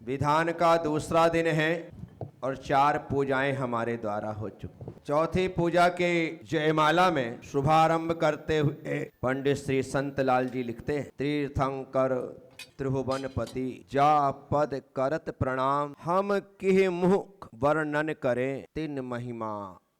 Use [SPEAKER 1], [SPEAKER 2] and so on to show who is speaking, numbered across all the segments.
[SPEAKER 1] विधान का दूसरा दिन है और 4 पूजाएं हमारे द्वारा हो चुकी। चौथी पूजा के जयमाला में शुभारंभ करते हुए पंडित श्री संतलाल जी लिखते हैं, तीर्थंकर त्रिभुवनपति जा पद करत प्रणाम, हम किह मुख वर्णन करें तिन महिमा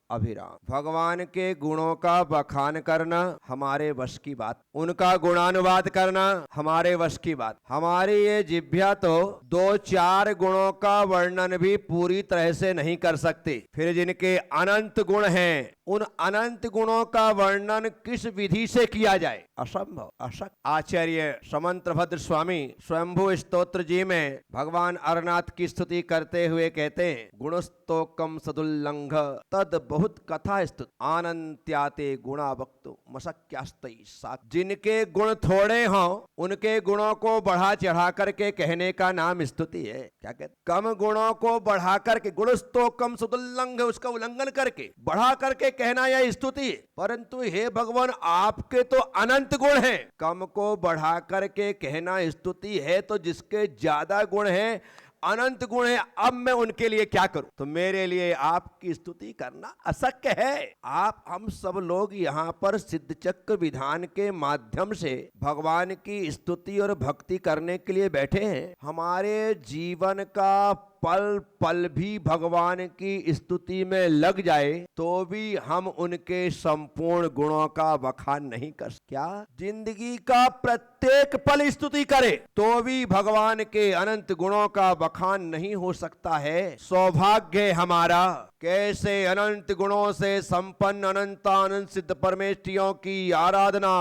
[SPEAKER 1] अभिराम। भगवान के गुणों का बखान करना हमारे वश की बात, उनका गुणानुवाद करना हमारे वश की बात। हमारी ये जिह्वा तो 2-4 गुणों का वर्णन भी पूरी तरह से नहीं कर सकती, फिर जिनके अनंत गुण हैं उन अनंत गुणों का वर्णन किस विधि से किया जाए? असंभव, अशक्य। आचार्य समंत्रभद्र स्वामी स्वयंभू स्तोत्र जी में भगवान अरनाथ की स्तुति करते हुए कहते हैं, गुणस्तोकम सदुल्लंघ तद बहुत कथा स्तुत आनंत्याते गुणा वक्तु मशक्यास्तई सात। जिनके गुण थोड़े हों उनके गुणों को बढ़ा चढ़ा करके कहने का नाम स्तुति है। क्या कहते? कम गुणों को बढ़ा करके, गुणस्तोकम सदुल्लंघ, उसका उल्लंघन करके बढ़ा करके कहना यह स्तुति है। परंतु हे भगवान, आपके तो अनंत गुण हैं, कम को बढ़ा करके कहना स्तुति है, तो जिसके ज्यादा गुण हैं, अनंत गुण है, अब मैं उनके लिए क्या करूं? तो मेरे लिए आपकी स्तुति करना अशक्य है। आप हम सब लोग यहाँ पर सिद्ध चक्र विधान के माध्यम से भगवान की स्तुति और भक्ति करने के लिए बैठे हैं। हमारे जीवन का पल पल भी भगवान की स्तुति में लग जाए तो भी हम उनके संपूर्ण गुणों का बखान नहीं कर सकते। क्या जिंदगी का प्रत्येक पल स्तुति करे तो भी भगवान के अनंत गुणों का बखान नहीं हो सकता है। सौभाग्य हमारा, कैसे अनंत गुणों से संपन्न अनंतानंद सिद्ध परमेष्ठियों की आराधना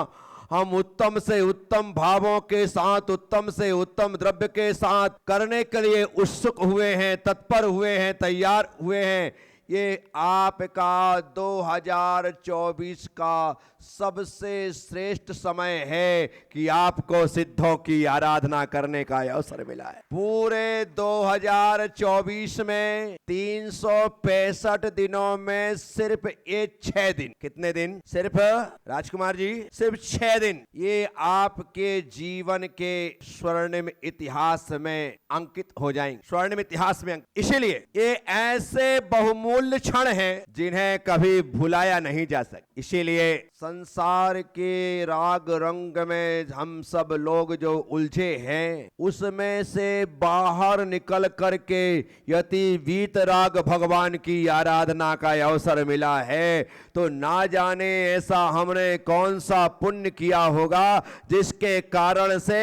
[SPEAKER 1] हम उत्तम से उत्तम भावों के साथ, उत्तम से उत्तम द्रव्य के साथ करने के लिए उत्सुक हुए हैं, तत्पर हुए हैं, तैयार हुए हैं। ये आपका 2024 का सबसे श्रेष्ठ समय है कि आपको सिद्धों की आराधना करने का अवसर मिला है। पूरे 2024 में 365 दिनों में सिर्फ ये 6 दिन, कितने दिन? सिर्फ राजकुमार जी, सिर्फ 6 दिन ये आपके जीवन के स्वर्णिम इतिहास में अंकित हो जाएंगे, स्वर्णिम इतिहास में। इसीलिए ये ऐसे बहुमूल्य क्षण हैं जिन्हें कभी भुलाया नहीं जा सकता। इसीलिए संसार के राग रंग में हम सब लोग जो उलझे हैं, उसमें से बाहर निकल करके यदि वीतराग भगवान की आराधना का अवसर मिला है तो ना जाने ऐसा हमने कौन सा पुण्य किया होगा जिसके कारण से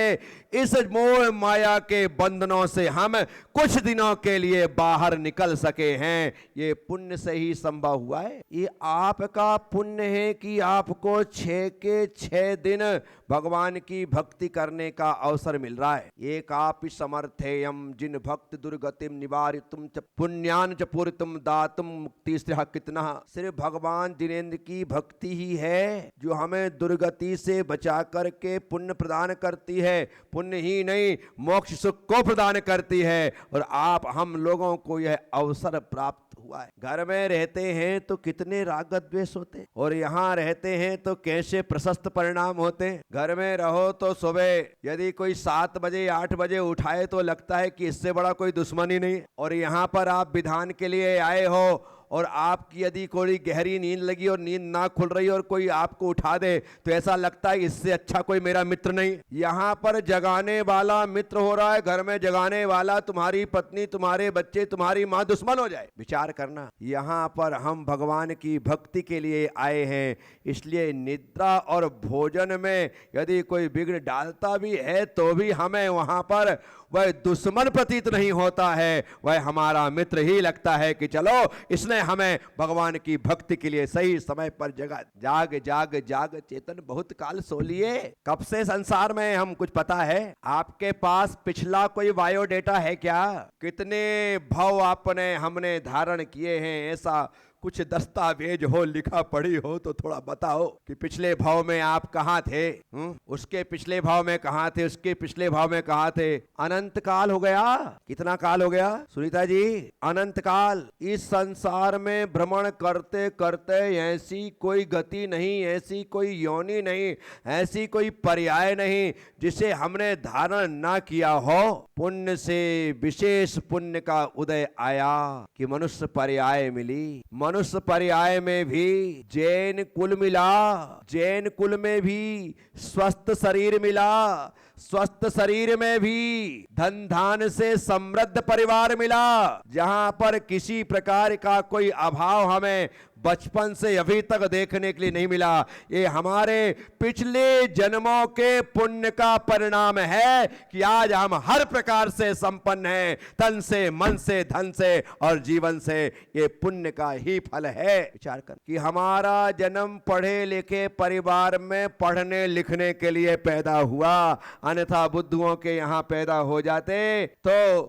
[SPEAKER 1] इस मोह माया के बंधनों से हम कुछ दिनों के लिए बाहर निकल सके हैं। ये पुण्य से ही संभव हुआ है। ये आपका पुण्य है कि आपको 6 के 6 दिन भगवान की भक्ति करने का अवसर मिल रहा है। एक आप समर्थेयम जिन भक्त दुर्गतिम निवारितुम च पुण्यान च पूरितुम दातुम मुक्ति स्त्रिह कितना। सिर्फ भगवान जिनेंद्र की भक्ति ही है जो हमें दुर्गति से बचा करके पुण्य प्रदान करती है। पुण्य ही नहीं, मोक्ष सुख को प्रदान करती है। और आप हम लोगों को यह अवसर प्राप्त हुआ है। घर में रहते हैं तो कितने राग द्वेष होते, और यहाँ रहते हैं तो कैसे प्रशस्त परिणाम होते। घर में रहो तो सुबह यदि कोई 7 बजे 8 बजे उठाए तो लगता है कि इससे बड़ा कोई दुश्मन ही नहीं, और यहाँ पर आप विधान के लिए आए हो और आपकी यदि कोई गहरी नींद लगी और नींद ना खुल रही और कोई आपको उठा दे तो ऐसा लगता है इससे अच्छा कोई मेरा मित्र नहीं। यहाँ पर जगाने वाला मित्र हो रहा है, घर में जगाने वाला तुम्हारी पत्नी, तुम्हारे बच्चे, तुम्हारी माँ दुश्मन हो जाए। विचार करना, यहाँ पर हम भगवान की भक्ति के लिए आए हैं, इसलिए निद्रा और भोजन में यदि कोई बिगड़ डालता भी है तो भी हमें वहाँ पर वह दुश्मन प्रतीत नहीं होता है, वह हमारा मित्र ही लगता है कि चलो इसने हमें भगवान की भक्ति के लिए सही समय पर जगा। जाग जाग जाग चेतन बहुत काल सो लिए। कब से संसार में हम कुछ पता है? आपके पास पिछला कोई बायोडेटा है क्या? कितने भाव आपने हमने धारण किए हैं, ऐसा कुछ दस्तावेज हो, लिखा पढ़ी हो तो थोड़ा बताओ कि पिछले भाव में आप कहाँ थे, उसके पिछले भाव में कहाँ थे, उसके पिछले भाव में कहाँ थे। अनंत काल हो गया। कितना काल हो गया सुनीता जी? अनंत काल। इस संसार में भ्रमण करते करते ऐसी कोई गति नहीं, ऐसी कोई योनि नहीं, ऐसी कोई पर्याय नहीं जिसे हमने धारण ना किया हो। पुण्य से विशेष पुण्य का उदय आया कि मनुष्य पर्याय मिली। मनुष्य पर्याय में भी जैन कुल मिला, जैन कुल में भी स्वस्थ शरीर मिला, स्वस्थ शरीर में भी धन धान से समृद्ध परिवार मिला, जहां पर किसी प्रकार का कोई अभाव हमें बचपन से अभी तक देखने के लिए नहीं मिला। ये हमारे पिछले जन्मों के पुण्य का परिणाम है कि आज हम हर प्रकार से संपन्न हैं, तन से, मन से, धन से और जीवन से। ये पुण्य का ही फल है। विचार कर कि हमारा जन्म पढ़े लिखे परिवार में पढ़ने लिखने के लिए पैदा हुआ, अन्यथा बुद्धुओं के यहां पैदा हो जाते तो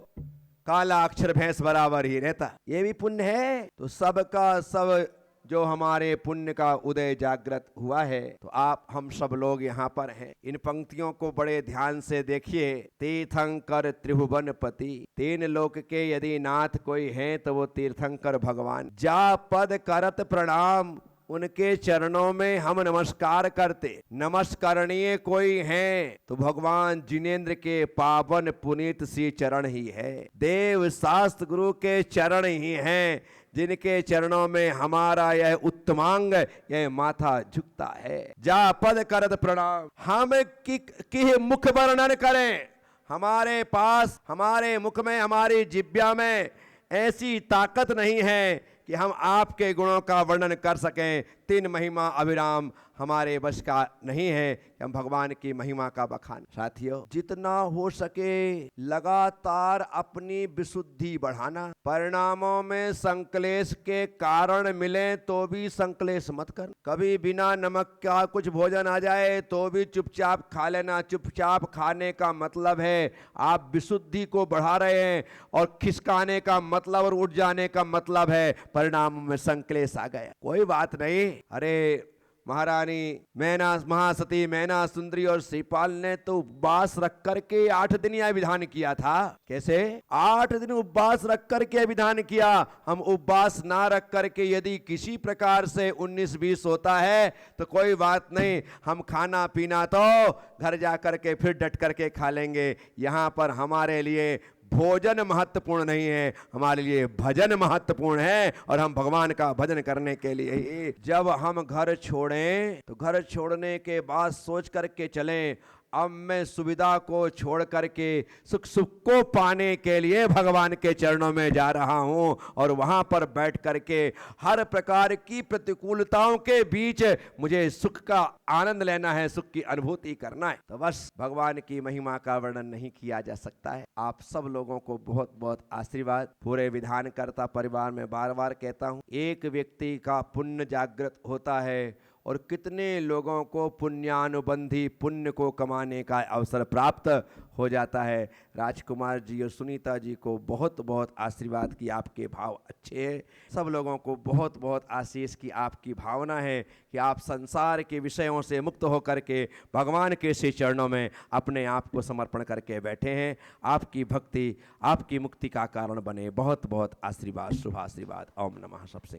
[SPEAKER 1] काला अक्षर भैंस बराबर ही रहता। ये भी पुण्य है। तो सबका सब जो हमारे पुण्य का उदय जागृत हुआ है, तो आप हम सब लोग यहाँ पर हैं। इन पंक्तियों को बड़े ध्यान से देखिए। तीर्थंकर त्रिभुवनपति, तीन लोक के यदि नाथ कोई हैं तो वो तीर्थंकर भगवान। जा पद करत प्रणाम, उनके चरणों में हम नमस्कार करते। नमस्करणीय कोई हैं तो भगवान जिनेन्द्र के पावन पुनीत सी चरण ही है। देव शास्त्र गुरु के चरण ही हैं जिनके चरणों में हमारा यह उत्तमांग, यह माथा झुकता है। जा पद करत प्रणाम। हम कि मुख वर्णन करें, हमारे पास, हमारे मुख में, हमारी जिह्वा में ऐसी ताकत नहीं है कि हम आपके गुणों का वर्णन कर सकें। तीन महिमा अविराम हमारे वश का नहीं है कि हम भगवान की महिमा का बखान। साथियों, जितना हो सके लगातार अपनी विशुद्धि बढ़ाना। परिणामों में संकलेश के कारण मिले तो भी संकलेश मत कर। कभी बिना नमक का कुछ भोजन आ जाए तो भी चुपचाप खा लेना। चुपचाप खाने का मतलब है आप विशुद्धि को बढ़ा रहे हैं, और खिसकाने का मतलब और उठ जाने का मतलब है परिणामों में संकलेश आ गया। कोई बात नहीं। अरे महारानी मैना, महासती मैना सुंदरी और श्रीपाल ने तो उपवास रख करके 8 दिन यह विधान किया था। कैसे? 8 दिन उपवास रख करके विधान किया। हम उपवास ना रख करके यदि किसी प्रकार से 19-20 होता है तो कोई बात नहीं, हम खाना पीना तो घर जा करके फिर डट करके खा लेंगे। यहाँ पर हमारे लिए भोजन महत्वपूर्ण नहीं है, हमारे लिए भजन महत्वपूर्ण है, और हम भगवान का भजन करने के लिए ही जब हम घर छोड़ें तो घर छोड़ने के बाद सोच करके चलें, अब मैं सुविधा को छोड़ करके सुख को पाने के लिए भगवान के चरणों में जा रहा हूं, और वहां पर बैठ करके हर प्रकार की प्रतिकूलताओं के बीच मुझे सुख का आनंद लेना है, सुख की अनुभूति करना है। तो बस भगवान की महिमा का वर्णन नहीं किया जा सकता है। आप सब लोगों को बहुत बहुत आशीर्वाद। पूरे विधानकर्ता परिवार में बार बार कहता हूं, एक व्यक्ति का पुण्य जागृत होता है और कितने लोगों को पुण्यानुबंधी पुण्य को कमाने का अवसर प्राप्त हो जाता है। राजकुमार जी और सुनीता जी को बहुत बहुत आशीर्वाद की आपके भाव अच्छे हैं। सब लोगों को बहुत बहुत आशीष की आपकी भावना है कि आप संसार के विषयों से मुक्त होकर के भगवान के श्री चरणों में अपने आप को समर्पण करके बैठे हैं। आपकी भक्ति आपकी मुक्ति का कारण बने। बहुत बहुत आशीर्वाद, शुभ आशीर्वाद। ओम नमः। सबसे